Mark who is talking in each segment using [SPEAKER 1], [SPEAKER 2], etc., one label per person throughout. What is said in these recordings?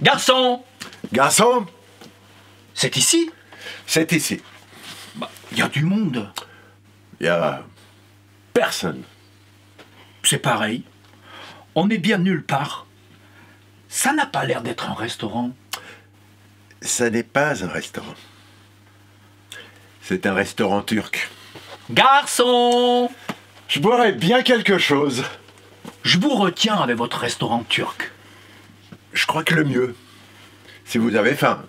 [SPEAKER 1] Garçon!
[SPEAKER 2] Garçon,
[SPEAKER 1] C'est ici?
[SPEAKER 2] c'est ici.
[SPEAKER 1] Bah, y a du monde.
[SPEAKER 2] Il y a personne.
[SPEAKER 1] C'est pareil. On est bien nulle part. Ça n'a pas l'air d'être un restaurant.
[SPEAKER 2] Ça n'est pas un restaurant. C'est un restaurant turc.
[SPEAKER 1] Garçon!
[SPEAKER 2] Je boirais bien quelque chose.
[SPEAKER 1] Je vous retiens avec votre restaurant turc.
[SPEAKER 2] Je crois que le mieux, si vous avez faim,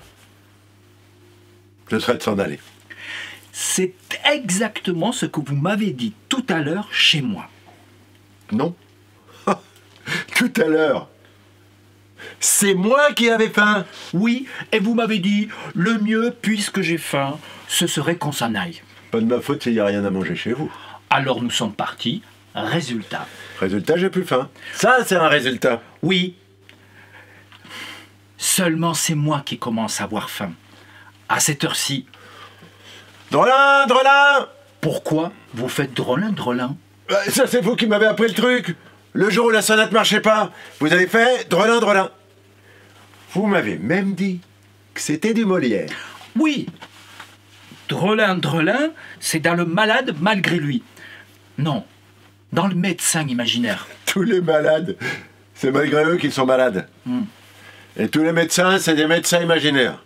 [SPEAKER 2] ce serait de s'en aller.
[SPEAKER 1] C'est exactement ce que vous m'avez dit tout à l'heure chez moi.
[SPEAKER 2] Non? Tout à l'heure. C'est moi qui avais faim.
[SPEAKER 1] Oui, et vous m'avez dit, le mieux, puisque j'ai faim, ce serait qu'on s'en aille.
[SPEAKER 2] Pas de ma faute s'il n'y a rien à manger chez vous.
[SPEAKER 1] Alors nous sommes partis. Résultat.
[SPEAKER 2] Résultat, j'ai plus faim. Ça, c'est un résultat.
[SPEAKER 1] Oui. Seulement c'est moi qui commence à avoir faim. À cette heure-ci.
[SPEAKER 2] Drolin, Drolin!
[SPEAKER 1] Pourquoi vous faites drôlin, drôlin?
[SPEAKER 2] Ça, c'est vous qui m'avez appris le truc. Le jour où la sonnette marchait pas, vous avez fait Drolin, Drolin. Vous m'avez même dit que c'était du Molière.
[SPEAKER 1] Oui. Drôlin, drôlin, c'est dans le malade malgré lui. Non, dans le médecin imaginaire.
[SPEAKER 2] Tous les malades, c'est malgré eux qu'ils sont malades. Et tous les médecins, c'est des médecins imaginaires.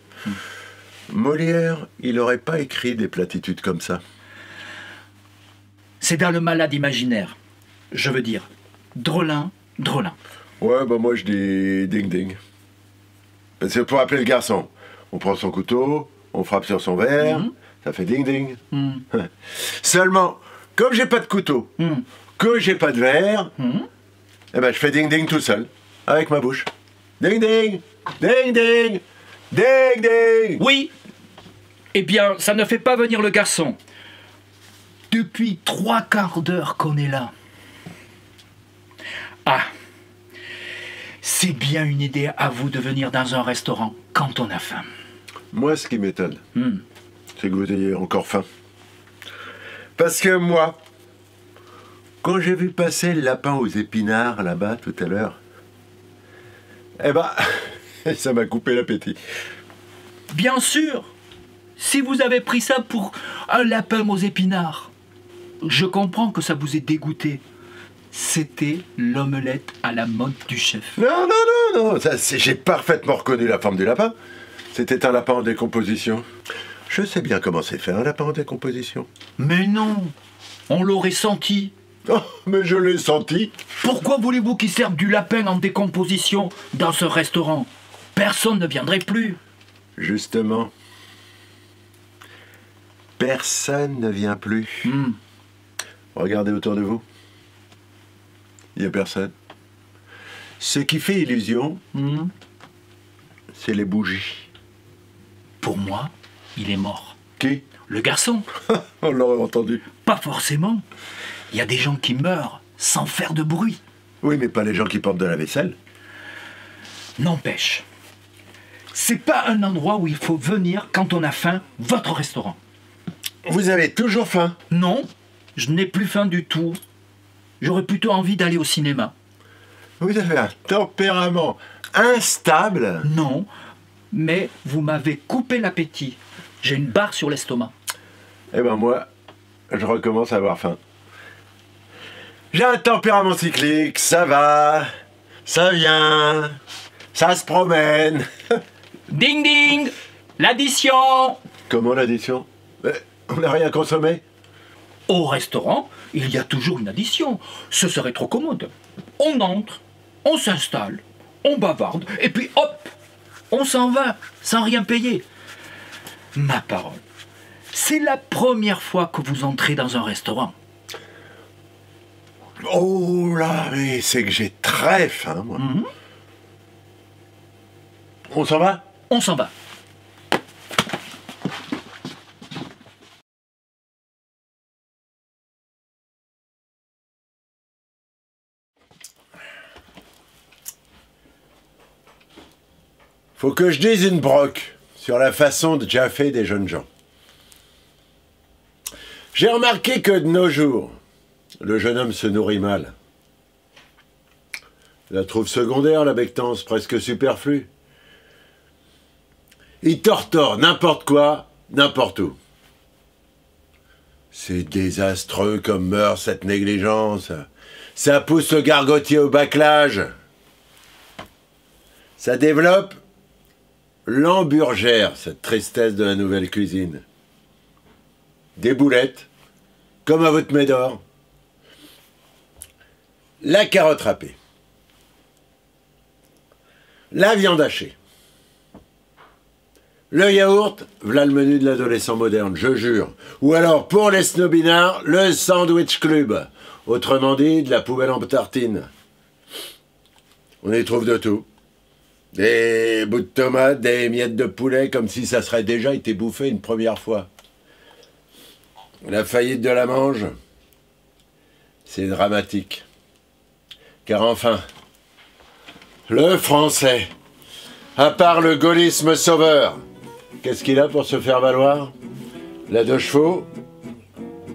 [SPEAKER 2] Molière, il n'aurait pas écrit des platitudes comme ça.
[SPEAKER 1] C'est dans le malade imaginaire. Je veux dire, drôlin, drôlin.
[SPEAKER 2] Ouais, bah moi je dis ding ding. C'est pour appeler le garçon. On prend son couteau, on frappe sur son verre, ça fait ding ding. Seulement, comme j'ai pas de couteau, que j'ai pas de verre, eh ben je fais ding ding tout seul, avec ma bouche. Ding ding, ding ding, ding ding.
[SPEAKER 1] Oui. Eh bien, ça ne fait pas venir le garçon. Depuis 3/4 d'heure qu'on est là. Ah, c'est bien une idée à vous de venir dans un restaurant quand on a faim.
[SPEAKER 2] Moi, ce qui m'étonne, c'est que vous ayez encore faim. Parce que moi, quand j'ai vu passer le lapin aux épinards là-bas tout à l'heure, eh ben, ça m'a coupé l'appétit.
[SPEAKER 1] Bien sûr, si vous avez pris ça pour un lapin aux épinards, je comprends que ça vous ait dégoûté. C'était l'omelette à la mode du chef.
[SPEAKER 2] Non, non, non, non, j'ai parfaitement reconnu la forme du lapin. C'était un lapin en décomposition. Je sais bien comment c'est fait un lapin en décomposition.
[SPEAKER 1] Mais non, on l'aurait senti.
[SPEAKER 2] Oh, mais je l'ai senti.
[SPEAKER 1] Pourquoi voulez-vous qu'il serve du lapin en décomposition dans ce restaurant? Personne ne viendrait plus.
[SPEAKER 2] Justement, personne ne vient plus. Regardez autour de vous. Il n'y a personne. Ce qui fait illusion, c'est les bougies.
[SPEAKER 1] Pour moi, il est mort.
[SPEAKER 2] Qui?
[SPEAKER 1] Le garçon.
[SPEAKER 2] On l'aurait entendu.
[SPEAKER 1] Pas forcément. Il y a des gens qui meurent sans faire de bruit.
[SPEAKER 2] Oui, mais pas les gens qui portent de la vaisselle.
[SPEAKER 1] N'empêche, c'est pas un endroit où il faut venir quand on a faim, votre restaurant.
[SPEAKER 2] Vous avez toujours faim?
[SPEAKER 1] Non, je n'ai plus faim du tout. J'aurais plutôt envie d'aller au cinéma.
[SPEAKER 2] Vous avez un tempérament instable.
[SPEAKER 1] Non, mais vous m'avez coupé l'appétit. J'ai une barre sur l'estomac.
[SPEAKER 2] Eh ben moi, je recommence à avoir faim. J'ai un tempérament cyclique, ça va, ça vient, ça se promène.
[SPEAKER 1] Ding ding! L'addition!
[SPEAKER 2] Comment l'addition? On n'a rien consommé?
[SPEAKER 1] Au restaurant, il y a toujours une addition. Ce serait trop commode. On entre, on s'installe, on bavarde, et puis hop, on s'en va, sans rien payer. Ma parole, c'est la première fois que vous entrez dans un restaurant.
[SPEAKER 2] Oh là, mais c'est que j'ai très faim, moi. On s'en va?
[SPEAKER 1] On s'en va.
[SPEAKER 2] Faut que je dise une broque sur la façon de jaffer des jeunes gens. J'ai remarqué que de nos jours, le jeune homme se nourrit mal. Il la trouve secondaire, la bectance, presque superflue. Il tortore n'importe quoi, n'importe où. C'est désastreux comme meurt cette négligence. Ça pousse le gargotier au bâclage. Ça développe l'hamburgère, cette tristesse de la nouvelle cuisine. Des boulettes, comme à votre Médor. La carotte râpée. La viande hachée. Le yaourt, voilà le menu de l'adolescent moderne, je jure. Ou alors, pour les snobinards, le sandwich club. Autrement dit, de la poubelle en tartine. On y trouve de tout. Des bouts de tomates, des miettes de poulet, comme si ça serait déjà été bouffé une première fois. La faillite de la mange, c'est dramatique. Car enfin, le français, à part le gaullisme sauveur, qu'est-ce qu'il a pour se faire valoir? La 2 chevaux,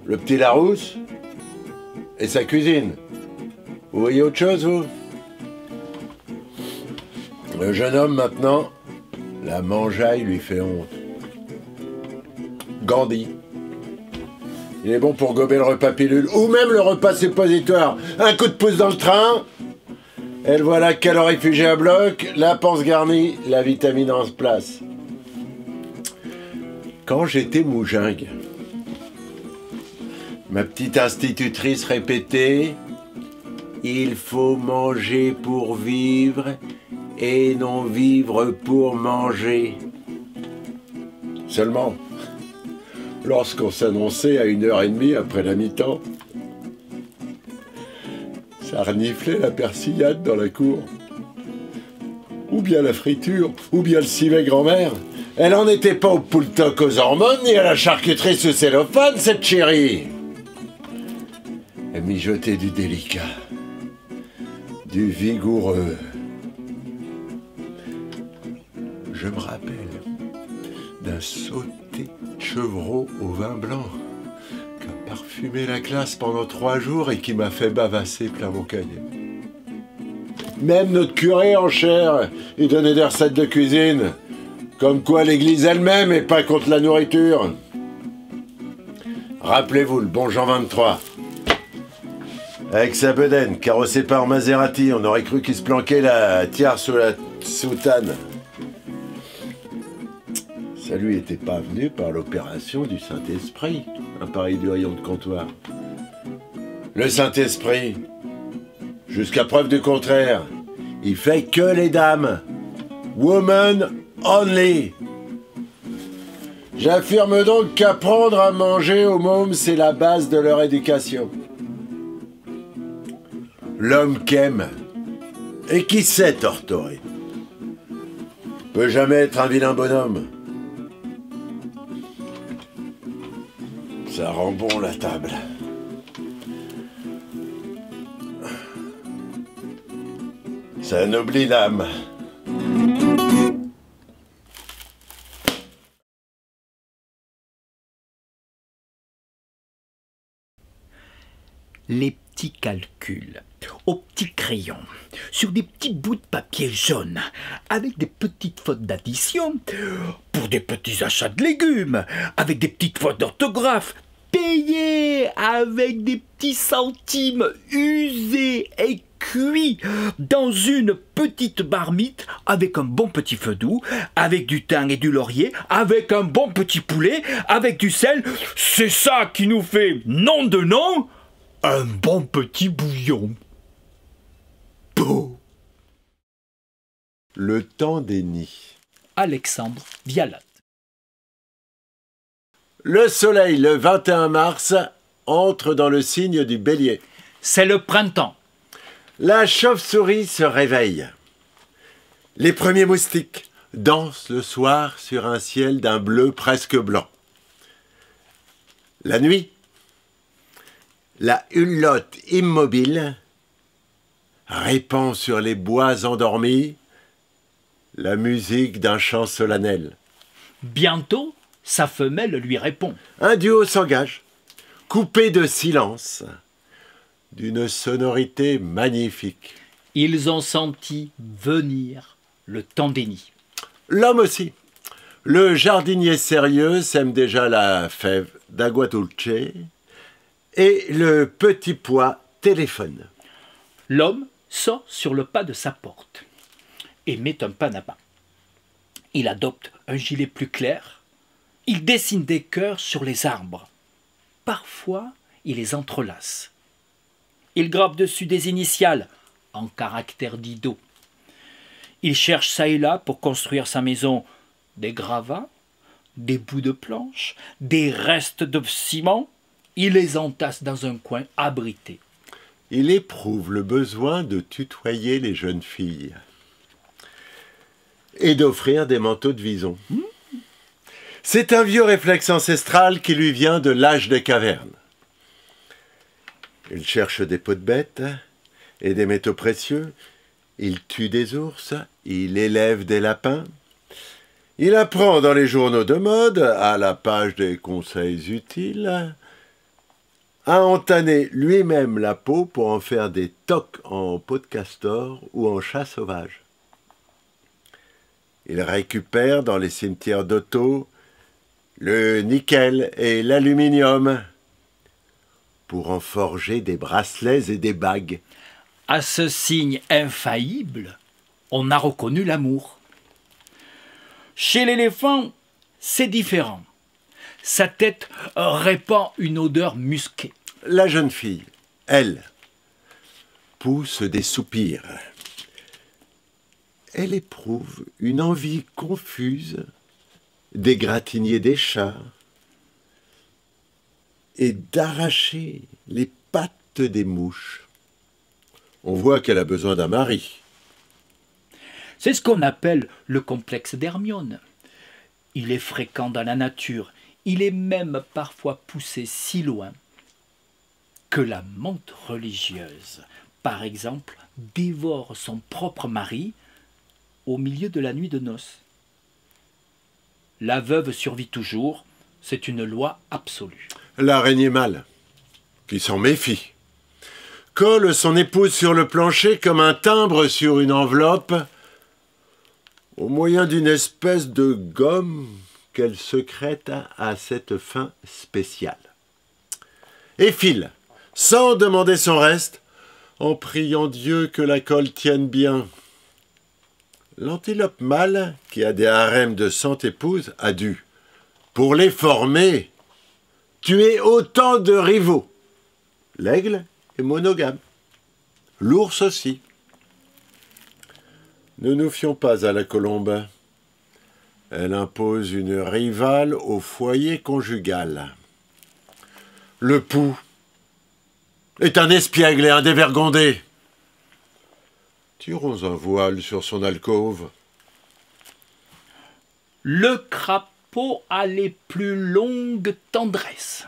[SPEAKER 2] le petit Larousse et sa cuisine. Vous voyez autre chose, vous? Le jeune homme, maintenant, la mangeaille lui fait honte. Gandhi. Il est bon pour gober le repas pilule, ou même le repas suppositoire. Un coup de pouce dans le train, et le voilà calorifugé à bloc, la panse garnie, la vitamine en place. Quand j'étais mougingue, ma petite institutrice répétait « Il faut manger pour vivre et non vivre pour manger ». Seulement, lorsqu'on s'annonçait à 1h30 après la mi-temps, ça reniflait la persillade dans la cour. Ou bien la friture, ou bien le civet grand-mère. Elle en était pas au pouletoc aux hormones, ni à la charcuterie sous cellophane, cette chérie. Elle mijotait du délicat, du vigoureux. Je me rappelle d'un sauté de chevreau au vin blanc qui a parfumé la classe pendant 3 jours et qui m'a fait bavasser plein mon cahier. Même notre curé en chair, il donnait des recettes de cuisine, comme quoi l'église elle-même est pas contre la nourriture. Rappelez-vous le bon Jean 23. Avec sa bedaine, carrossée par Maserati, on aurait cru qu'il se planquait la tiare sous la soutane. Ça lui était pas venu par l'opération du Saint-Esprit, un pareil du rayon de comptoir. Le Saint-Esprit, jusqu'à preuve du contraire, il fait que les dames. Woman only. J'affirme donc qu'apprendre à manger aux mômes, c'est la base de leur éducation. L'homme qu'aime et qui sait torturer peut jamais être un vilain bonhomme. Ça rend bon la table. Ça anoblit l'âme.
[SPEAKER 1] Les petits calculs, au petit crayon, sur des petits bouts de papier jaune, avec des petites fautes d'addition, pour des petits achats de légumes, avec des petites fautes d'orthographe, payés avec des petits centimes usés et cuits dans une petite marmite avec un bon petit feu doux, avec du thym et du laurier, avec un bon petit poulet, avec du sel. C'est ça qui nous fait, nom de nom, un bon petit bouillon. Pouh.
[SPEAKER 2] Le temps des nids.
[SPEAKER 1] Alexandre Vialat.
[SPEAKER 2] Le soleil, le 21 mars, entre dans le signe du bélier.
[SPEAKER 1] C'est le printemps.
[SPEAKER 2] La chauve-souris se réveille. Les premiers moustiques dansent le soir sur un ciel d'un bleu presque blanc. La nuit, la hulotte immobile répand sur les bois endormis la musique d'un chant solennel.
[SPEAKER 1] Bientôt, sa femelle lui répond.
[SPEAKER 2] Un duo s'engage, coupé de silence, d'une sonorité magnifique.
[SPEAKER 1] Ils ont senti venir le temps des nids.
[SPEAKER 2] L'homme aussi. Le jardinier sérieux sème déjà la fève d'Aguadulce et le petit pois téléphone.
[SPEAKER 1] L'homme sort sur le pas de sa porte et met un panama. Il adopte un gilet plus clair. Il dessine des cœurs sur les arbres. Parfois, il les entrelace. Il grave dessus des initiales en caractère d'ido. Il cherche ça et là pour construire sa maison des gravats, des bouts de planches, des restes de ciment. Il les entasse dans un coin abrité.
[SPEAKER 2] Il éprouve le besoin de tutoyer les jeunes filles et d'offrir des manteaux de vison. C'est un vieux réflexe ancestral qui lui vient de l'âge des cavernes. Il cherche des peaux de bêtes et des métaux précieux. Il tue des ours, il élève des lapins. Il apprend dans les journaux de mode, à la page des conseils utiles, à entaner lui-même la peau pour en faire des toques en peau de castor ou en chat sauvage. Il récupère dans les cimetières d'auto le nickel et l'aluminium pour en forger des bracelets et des bagues.
[SPEAKER 1] À ce signe infaillible, on a reconnu l'amour. Chez l'éléphant, c'est différent. Sa tête répand une odeur musquée.
[SPEAKER 2] La jeune fille, elle, pousse des soupirs. Elle éprouve une envie confuse d'égratigner des chats et d'arracher les pattes des mouches. On voit qu'elle a besoin d'un mari.
[SPEAKER 1] C'est ce qu'on appelle le complexe d'Hermione. Il est fréquent dans la nature. Il est même parfois poussé si loin que la menthe religieuse, par exemple, dévore son propre mari au milieu de la nuit de noces. La veuve survit toujours, c'est une loi absolue.
[SPEAKER 2] L'araignée mâle, qui s'en méfie, colle son épouse sur le plancher comme un timbre sur une enveloppe, au moyen d'une espèce de gomme qu'elle secrète à cette fin spéciale. Et file, sans demander son reste, en priant Dieu que la colle tienne bien. L'antilope mâle, qui a des harems de 100 épouses, a dû, pour les former, tuer autant de rivaux. L'aigle est monogame. L'ours aussi. Ne nous fions pas à la colombe. Elle impose une rivale au foyer conjugal. Le pou est un espiègle et un dévergondé. Tirons un voile sur son alcôve.
[SPEAKER 1] Le crapaud a les plus longues tendresses.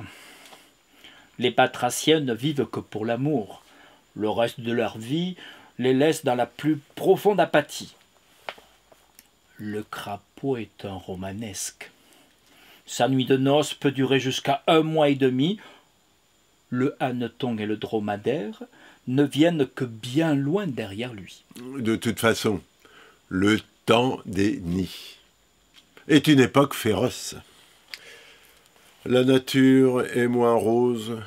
[SPEAKER 1] Les batraciens ne vivent que pour l'amour. Le reste de leur vie les laisse dans la plus profonde apathie. Le crapaud est un romanesque. Sa nuit de noces peut durer jusqu'à 1 mois et demi. Le hanneton et le dromadaire ne viennent que bien loin derrière lui.
[SPEAKER 2] De toute façon, le temps des nids est une époque féroce. La nature est moins rose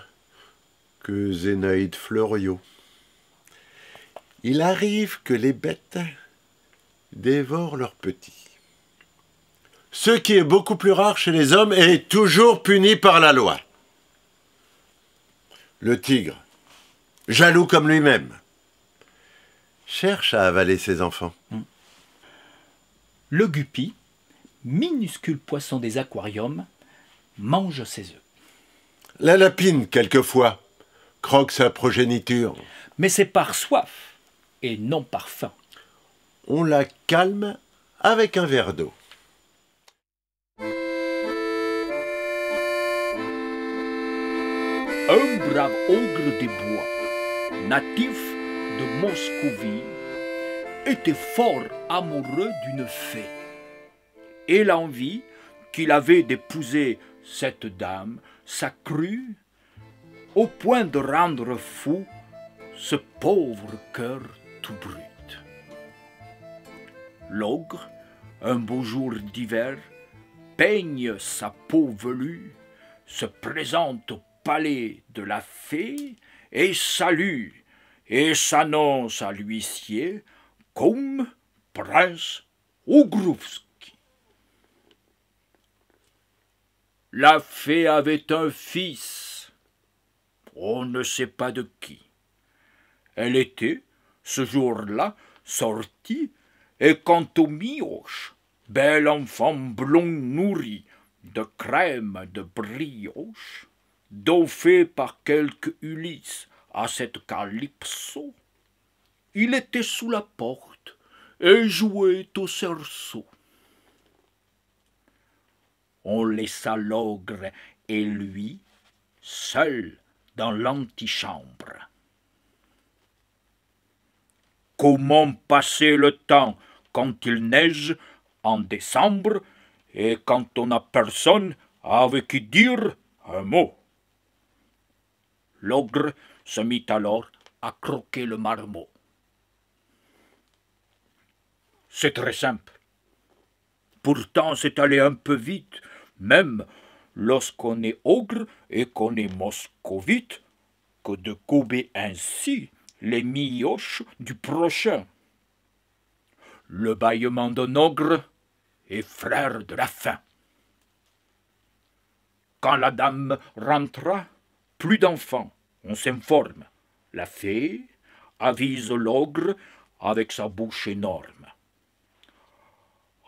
[SPEAKER 2] que Zénaïde Fleuriot. Il arrive que les bêtes dévorent leurs petits. Ce qui est beaucoup plus rare chez les hommes est toujours puni par la loi. Le tigre, jaloux comme lui-même, cherche à avaler ses enfants.
[SPEAKER 1] Le guppy, minuscule poisson des aquariums, mange ses œufs.
[SPEAKER 2] La lapine, quelquefois, croque sa progéniture.
[SPEAKER 1] Mais c'est par soif et non par faim.
[SPEAKER 2] On la calme avec un verre d'eau.
[SPEAKER 1] Un brave ogre des bois, natif de Moscovie, était fort amoureux d'une fée. Et l'envie qu'il avait d'épouser cette dame s'accrut au point de rendre fou ce pauvre cœur tout brut. L'ogre, un beau jour d'hiver, peigne sa peau velue, se présente au palais de la fée et salue et s'annonce à l'huissier comme prince Ogrovski. La fée avait un fils, on ne sait pas de qui. Elle était, ce jour-là, sortie, et quant au mioche, bel enfant blond nourri de crème de brioche, dauphin par quelque Ulysse à cette calypso, il était sous la porte et jouait au cerceau. On laissa l'ogre et lui seuls dans l'antichambre. Comment passer le temps quand il neige en décembre et quand on n'a personne avec qui dire un mot? L'ogre se mit alors à croquer le marmot. C'est très simple. Pourtant, c'est allé un peu vite, même lorsqu'on est ogre et qu'on est moscovite, que de gober ainsi les mioches du prochain. Le bâillement d'un ogre est frère de la faim. Quand la dame rentra, plus d'enfants, on s'informe. La fée avise l'ogre avec sa bouche énorme.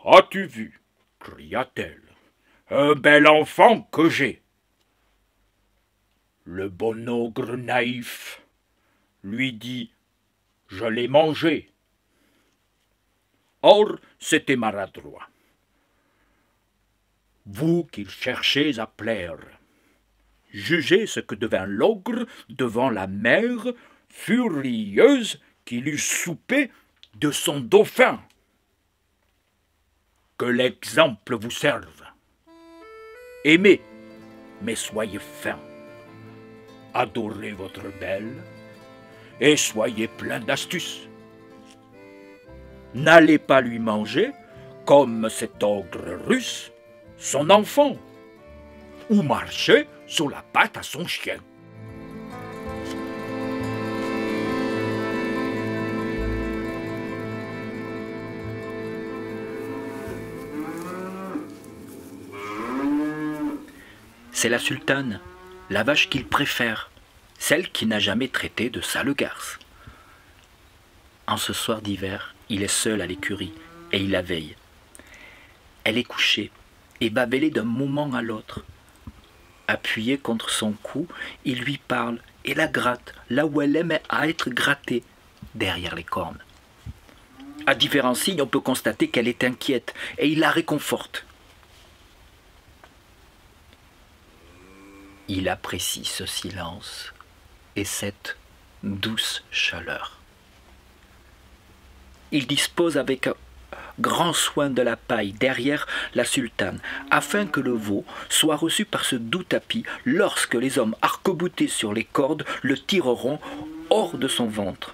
[SPEAKER 1] « As-tu vu, cria-t-elle, un bel enfant que j'ai ?» Le bon ogre naïf lui dit « Je l'ai mangé ». Or, c'était maladroit. Vous qui cherchez à plaire, jugez ce que devint l'ogre devant la mère furieuse qu'il eut soupé de son dauphin. Que l'exemple vous serve. Aimez, mais soyez fin. Adorez votre belle et soyez plein d'astuces. N'allez pas lui manger, comme cet ogre russe, son enfant, ou marcher sur la patte à son chien. C'est la sultane, la vache qu'il préfère, celle qui n'a jamais traité de sale garce. En ce soir d'hiver, il est seul à l'écurie et il la veille. Elle est couchée et bâbélée d'un moment à l'autre. Appuyé contre son cou, il lui parle et la gratte là où elle aime à être grattée, derrière les cornes. À différents signes, on peut constater qu'elle est inquiète et il la réconforte. Il apprécie ce silence et cette douce chaleur. Il dispose avec grand soin de la paille derrière la sultane, afin que le veau soit reçu par ce doux tapis lorsque les hommes arc-boutés sur les cordes le tireront hors de son ventre.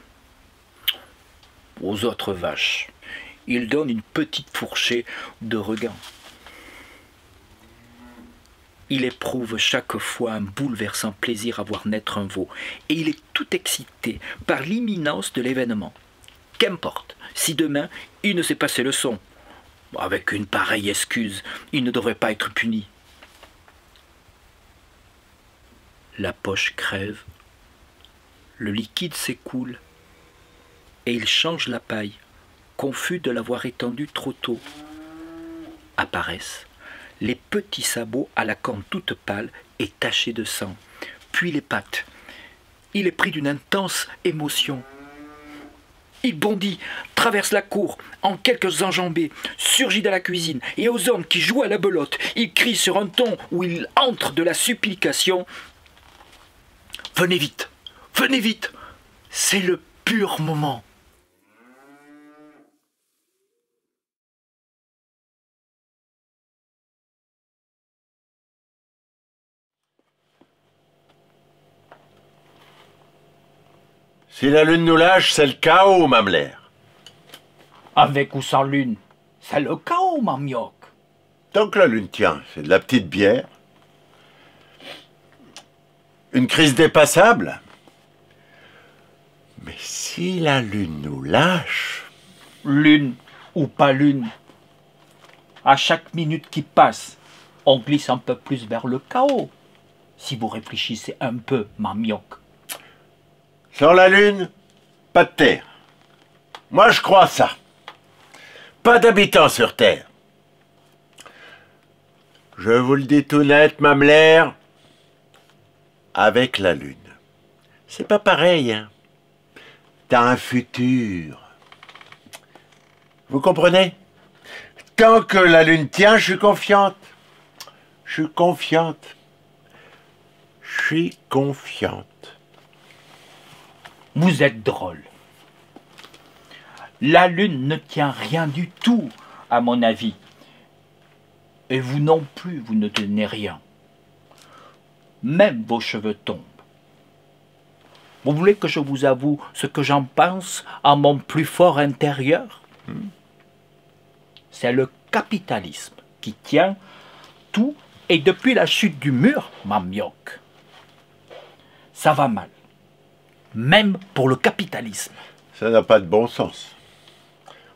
[SPEAKER 1] Aux autres vaches, il donne une petite fourchée de regain. Il éprouve chaque fois un bouleversant plaisir à voir naître un veau, et il est tout excité par l'imminence de l'événement. Qu'importe, si demain il ne s'est pas ses leçons. Avec une pareille excuse, il ne devrait pas être puni. La poche crève, le liquide s'écoule, et il change la paille, confus de l'avoir étendue trop tôt. Apparaissent les petits sabots à la corne toute pâle et tachée de sang, puis les pattes. Il est pris d'une intense émotion. Il bondit, traverse la cour, en quelques enjambées, surgit dans la cuisine, et aux hommes qui jouent à la belote, il crie sur un ton où il entre de la supplication « Venez vite, c'est le pur moment !»
[SPEAKER 2] Si la lune nous lâche, c'est le chaos, Mamelaire.
[SPEAKER 1] Avec ou sans lune, c'est le chaos, mamioc.
[SPEAKER 2] Tant que la lune tient, c'est de la petite bière. Une crise dépassable. Mais si la lune nous lâche...
[SPEAKER 1] Lune ou pas lune, à chaque minute qui passe, on glisse un peu plus vers le chaos. Si vous réfléchissez un peu, mamioc.
[SPEAKER 2] Sans la lune, pas de terre. Moi, je crois ça. Pas d'habitants sur Terre. Je vous le dis tout net, Mamelaire, avec la lune. C'est pas pareil, hein. T'as un futur. Vous comprenez? Tant que la lune tient, je suis confiante. Je suis confiante. Je suis confiante.
[SPEAKER 1] Vous êtes drôle. La lune ne tient rien du tout, à mon avis. Et vous non plus, vous ne tenez rien. Même vos cheveux tombent. Vous voulez que je vous avoue ce que j'en pense à mon plus fort intérieur? C'est le capitalisme qui tient tout, et depuis la chute du mur, mamioc, ça va mal. Même pour le capitalisme.
[SPEAKER 2] Ça n'a pas de bon sens.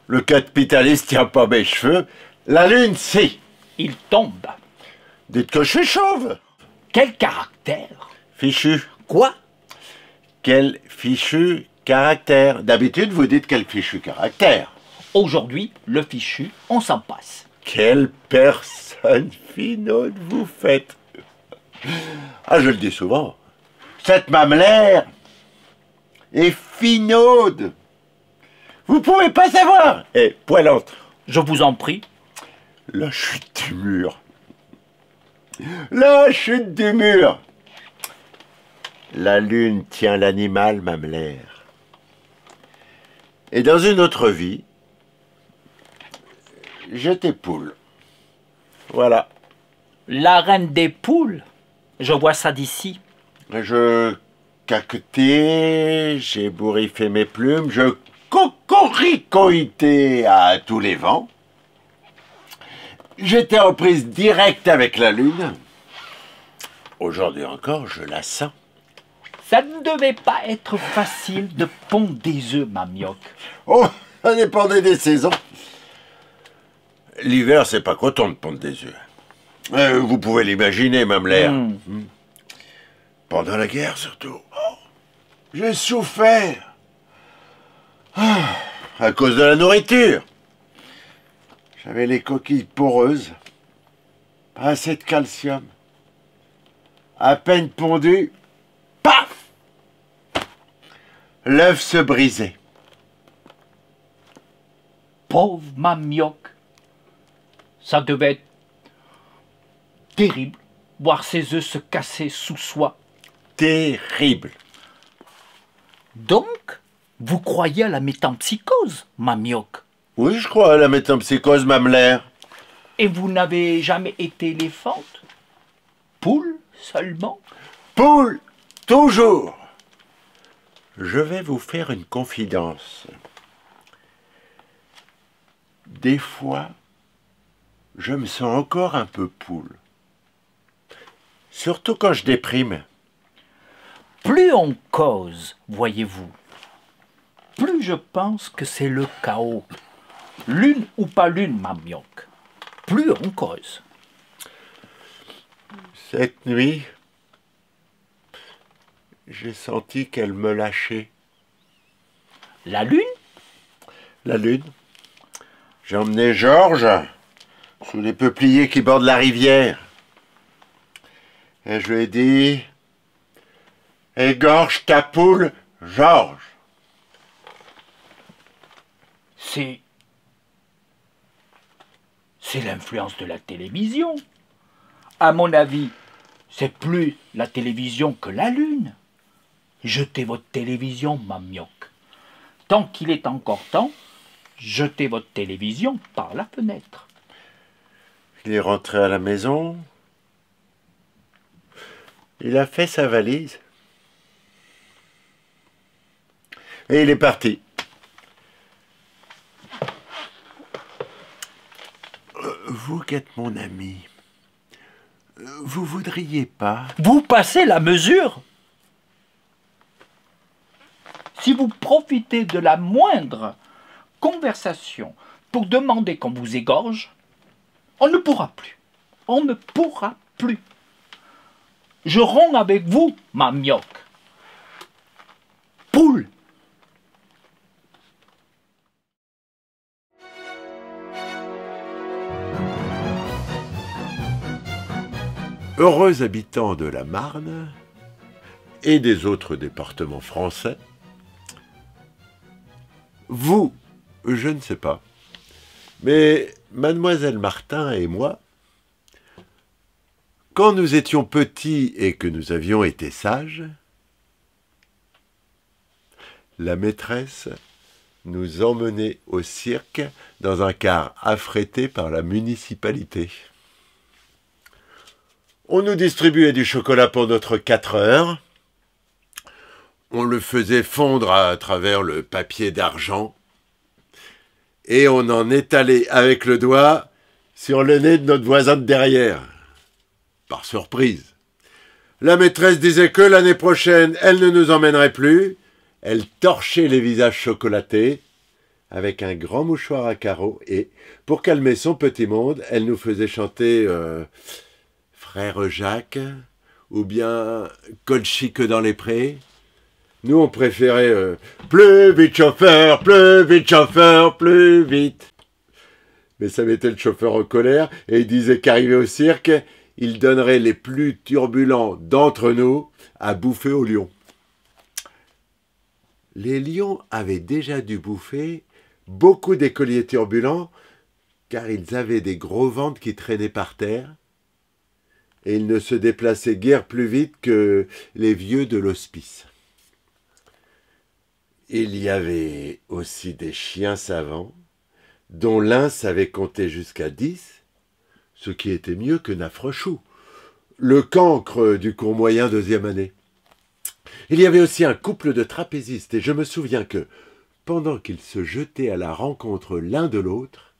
[SPEAKER 2] Le capitaliste tient pas mes cheveux. La lune, si.
[SPEAKER 1] Il tombe.
[SPEAKER 2] Dites que je suis chauve.
[SPEAKER 1] Quel caractère?
[SPEAKER 2] Fichu.
[SPEAKER 1] Quoi?
[SPEAKER 2] Quel fichu caractère. D'habitude, vous dites quel fichu caractère.
[SPEAKER 1] Aujourd'hui, le fichu, on s'en passe.
[SPEAKER 2] Quelle personne finaude vous faites. Ah, je le dis souvent. Cette Mamelaire est finaude. Vous pouvez pas savoir. Et poilante.
[SPEAKER 1] Je vous en prie.
[SPEAKER 2] La chute du mur. La chute du mur. La lune tient l'animal Mamelaire. Et dans une autre vie, j'étais poule. Voilà.
[SPEAKER 1] La reine des poules, je vois ça d'ici.
[SPEAKER 2] Je caquetais, j'ai bourriffé mes plumes, je cocoricoïtais à tous les vents. J'étais en prise directe avec la lune. Aujourd'hui encore, je la sens.
[SPEAKER 1] Ça ne devait pas être facile de pondre des œufs, mamioc.
[SPEAKER 2] Oh, ça dépendait des saisons. L'hiver, c'est pas coton de pondre des œufs. Vous pouvez l'imaginer, Mamelaire. Pendant la guerre, surtout. Oh, j'ai souffert. Ah, à cause de la nourriture. J'avais les coquilles poreuses. Pas assez de calcium. À peine pondu, paf! L'œuf se brisait.
[SPEAKER 1] Pauvre mamioc. Ça devait être terrible, voir ses œufs se casser sous soi.
[SPEAKER 2] Terrible.
[SPEAKER 1] Donc, vous croyez à la métempsychose, mamioc?
[SPEAKER 2] Oui, je crois à la métempsychose, Mamelaire.
[SPEAKER 1] Et vous n'avez jamais été éléphante? Poule seulement?
[SPEAKER 2] Poule, toujours. Je vais vous faire une confidence. Des fois, je me sens encore un peu poule. Surtout quand je déprime.
[SPEAKER 1] Plus on cause, voyez-vous, plus je pense que c'est le chaos. Lune ou pas lune, mamioc. Plus on cause.
[SPEAKER 2] Cette nuit, j'ai senti qu'elle me lâchait.
[SPEAKER 1] La lune?
[SPEAKER 2] La lune. J'ai emmené Georges sous les peupliers qui bordent la rivière. Et je lui ai dit, égorge ta poule, Georges.
[SPEAKER 1] C'est l'influence de la télévision. À mon avis, c'est plus la télévision que la lune. Jetez votre télévision, mamioc. Tant qu'il est encore temps, jetez votre télévision par la fenêtre.
[SPEAKER 2] Il est rentré à la maison. Il a fait sa valise. Et il est parti. Vous qui êtes mon ami, vous voudriez pas...
[SPEAKER 1] Vous passez la mesure. Si vous profitez de la moindre conversation pour demander qu'on vous égorge, on ne pourra plus. On ne pourra plus. Je romps avec vous, ma mioque. Poule.
[SPEAKER 2] Heureux habitants de la Marne et des autres départements français, vous, je ne sais pas, mais mademoiselle Martin et moi, quand nous étions petits et que nous avions été sages, la maîtresse nous emmenait au cirque dans un car affrété par la municipalité. On nous distribuait du chocolat pour notre 4 heures. On le faisait fondre à travers le papier d'argent. Et on en étalait avec le doigt sur le nez de notre voisin de derrière. Par surprise. La maîtresse disait que l'année prochaine, elle ne nous emmènerait plus. Elle torchait les visages chocolatés avec un grand mouchoir à carreaux. Et pour calmer son petit monde, elle nous faisait chanter... Frère Jacques, ou bien Colchique dans les prés. Nous, on préférait plus vite chauffeur, plus vite. Mais ça mettait le chauffeur en colère, et il disait qu'arrivé au cirque, il donnerait les plus turbulents d'entre nous à bouffer aux lions. Les lions avaient déjà dû bouffer beaucoup d'écoliers turbulents, car ils avaient des gros ventres qui traînaient par terre, et ils ne se déplaçaient guère plus vite que les vieux de l'hospice. Il y avait aussi des chiens savants, dont l'un savait compter jusqu'à 10, ce qui était mieux que Nafrechou, le cancre du cours moyen 2e année. Il y avait aussi un couple de trapézistes, et je me souviens que, pendant qu'ils se jetaient à la rencontre l'un de l'autre,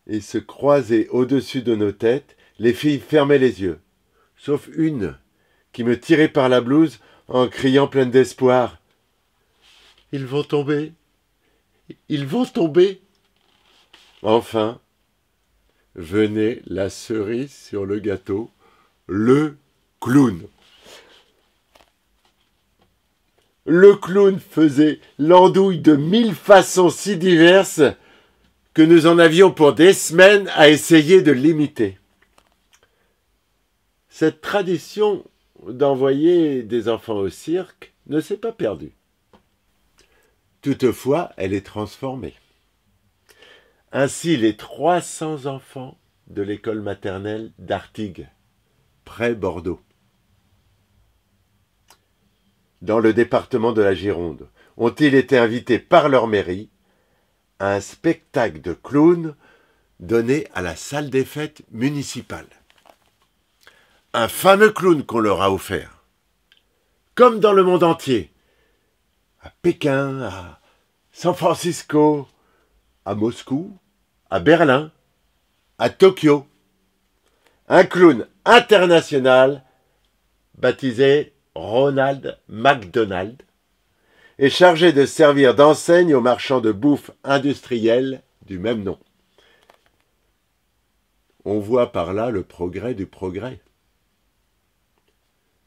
[SPEAKER 2] et se croisaient au-dessus de nos têtes, les filles fermaient les yeux, sauf une qui me tirait par la blouse en criant pleine d'espoir. « Ils vont tomber, ils vont tomber !» Enfin, venait la cerise sur le gâteau, le clown. Le clown faisait l'andouille de 1000 façons si diverses que nous en avions pour des semaines à essayer de l'imiter. Cette tradition d'envoyer des enfants au cirque ne s'est pas perdue. Toutefois, elle est transformée. Ainsi, les 300 enfants de l'école maternelle d'Artigues, près Bordeaux, dans le département de la Gironde, ont-ils été invités par leur mairie à un spectacle de clowns donné à la salle des fêtes municipale. Un fameux clown qu'on leur a offert, comme dans le monde entier, à Pékin, à San Francisco, à Moscou, à Berlin, à Tokyo. Un clown international baptisé Ronald McDonald est chargé de servir d'enseigne aux marchands de bouffe industriels du même nom. On voit par là le progrès du progrès.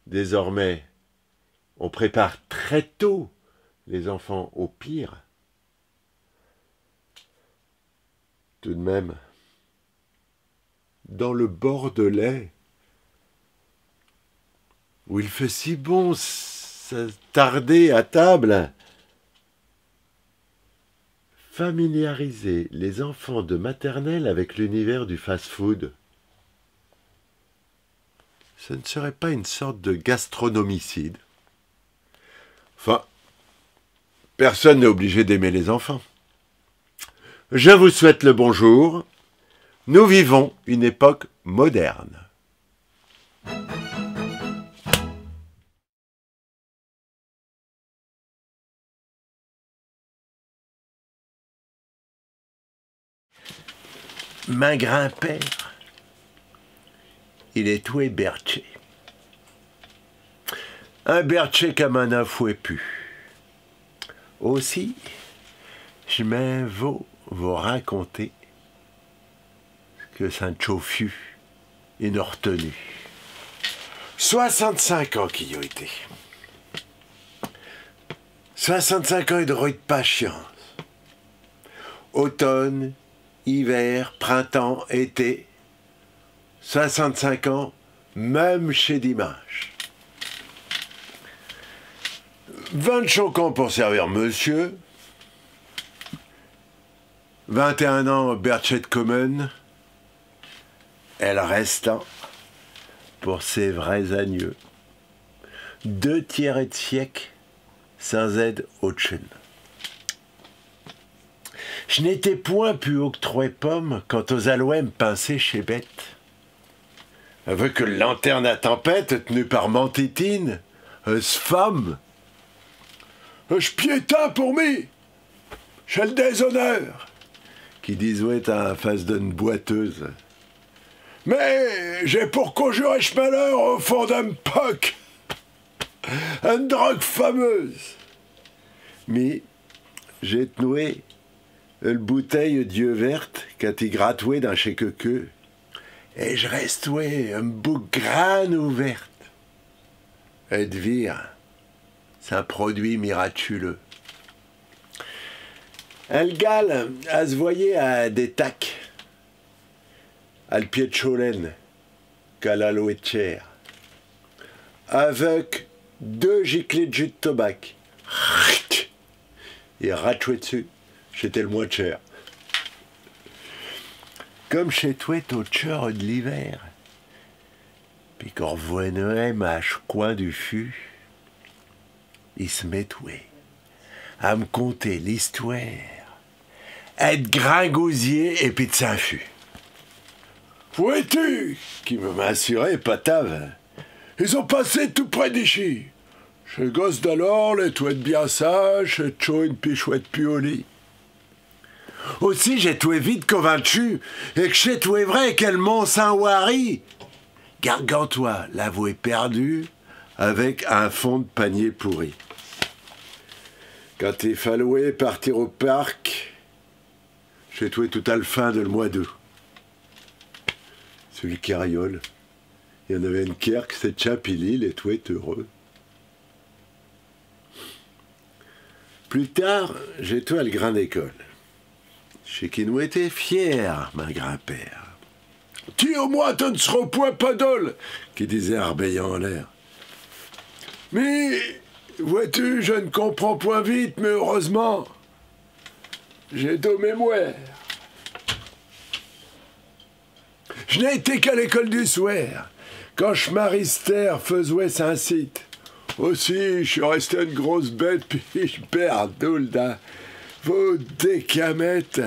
[SPEAKER 2] Désormais, on prépare très tôt les enfants au pire. Tout de même, dans le Bordelais, où il fait si bon tarder à table, familiariser les enfants de maternelle avec l'univers du fast-food, ce ne serait pas une sorte de gastronomicide? Enfin, personne n'est obligé d'aimer les enfants. Je vous souhaite le bonjour. Nous vivons une époque moderne. Main grand-père, il est tout berché. Un berché comme un fouet pu. Aussi, je m'en vais vous raconter ce que Sancho fut une retenue. 65 ans qu'il y a été. 65 ans et de rue de patience. Automne, hiver, printemps, été. 65 ans, même chez Dimanche. 20 chocons pour servir monsieur. 21 ans bercher de commune. Elle restant pour ses vrais agneux. 2 tiers et de siècle sans aide au tchun. Je n'étais point plus octroyé pomme quant aux aloès me pinçaient chez bête. Avec que lanterne à tempête tenue par Mantitine, ce femme. Je piétin pour mi, j'ai le déshonneur, qui disait en face d'une boiteuse. Mais j'ai pour conjurer ce malheur au fond d'un poc, une drogue fameuse. Mais j'ai tenu une bouteille d'yeux verte quand il gratouait dans chez queue, et je restais une boucle grande ouverte. Et de vire, c'est un produit miraculeux. Elle gale, elle se voyait à des tacs, à le pied de Cholène, qu'à l'aloe de chair, avec 2 giclées de jus de tobac. Et ratchoué dessus, j'étais le moins cher. Comme chez toi, au cheur de l'hiver, puis qu'on revoinait ma coin du fût, il se mettait à me conter l'histoire, être gringosier et puis de Saint-Fût. Vois-tu, qui me m'assurait, patave, ils ont passé tout près d'ici. Chez gosse d'alors, les toilettes bien sages, chez Tcho une pichouette piolie. Aussi, j'ai tout vite convaincu, et que chez tout est vrai qu'elle mont Saint-Wari. Gargantua, l'avoué perdu, avec un fond de panier pourri. Quand il fallait partir au parc, j'ai tout à le fin de le mois d'août. Sur le carriole, il y en avait une kerk, c'est Chapilil, et tout est heureux. Plus tard, j'ai tout à le grande école. Chez qui nous était fier, ma grand-père. Tu au moins, tu ne seras point podole, qui disait arbeillant en l'air. Mais, vois-tu, je ne comprends point vite, mais heureusement, j'ai de mémoire. Je n'ai été qu'à l'école du soir, quand Schmarister faisait Saint-Cite. Aussi, je suis resté une grosse bête, puis je perdoule dans vos décamettes,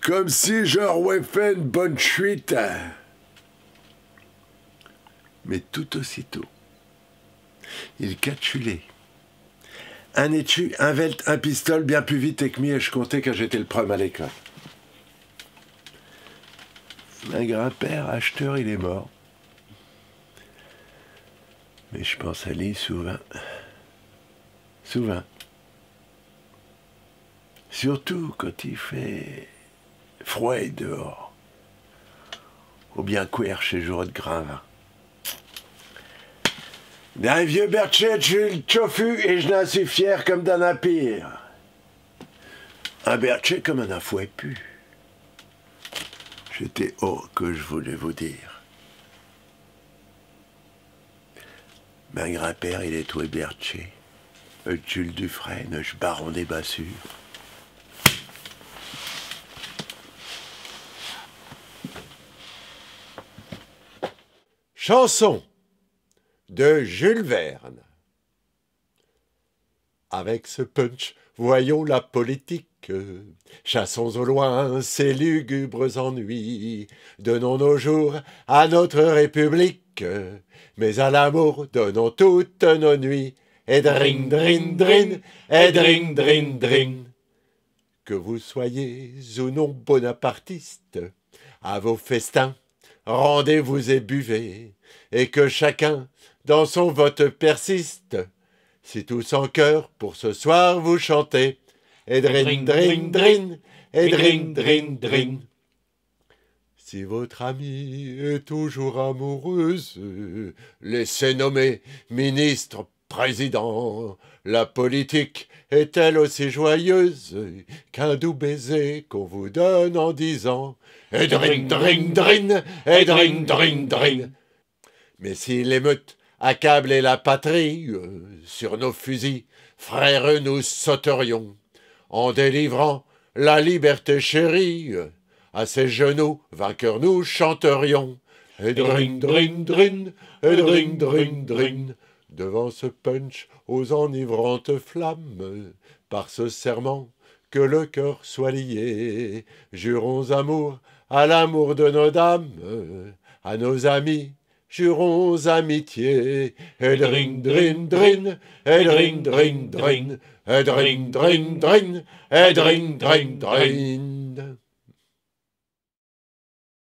[SPEAKER 2] comme si j'aurais fait une bonne chuite. Mais tout aussitôt, il catchulait. Un étu, un velt, un pistole, bien plus vite que moi, et je comptais quand j'étais le premier à l'école. Un grand-père acheteur, il est mort. Mais je pense à lui souvent. Souvent. Surtout quand il fait froid dehors. Ou bien cuire chez jour de grain vin. D'un vieux bercher, je le chofu et je n'en suis fier comme d'un empire. Un bercher comme un fouet pu. J'étais haut que je voulais vous dire. Ma grand-père, il est tout bercher. Jules Dufresne, je baron des bassures.
[SPEAKER 3] Chanson de Jules Verne. Avec ce punch, voyons la politique. Chassons au loin ces lugubres ennuis. Donnons nos jours à notre République. Mais à l'amour, donnons toutes nos nuits. Et drin, drin, drin, et drin, drin, drin. Que vous soyez ou non bonapartiste, À vos festins, rendez-vous et buvez, et que chacun dans son vote persiste. Si tous en chœur pour ce soir vous chantez, et drin, drin, drin, et drin, drin, drin. Si votre amie est toujours amoureuse, laissez nommer ministre, président. La politique est elle aussi joyeuse qu'un doux baiser qu'on vous donne en disant et drin, drin, drin, et drin, drin, drin. Mais si l'émeute accablait la patrie, sur nos fusils, frères, nous sauterions, en délivrant la liberté chérie. À ses genoux, vainqueurs, nous chanterions. Et drin, drin, drin, et drin, drin, drin. Devant ce punch aux enivrantes flammes, par ce serment, que le cœur soit lié. Jurons amour à l'amour de nos dames, à nos amis, jurons amitié. Et drin, drin, drin, et drin, drin, drin, et drin, drin, drin, et drin, drin, drin.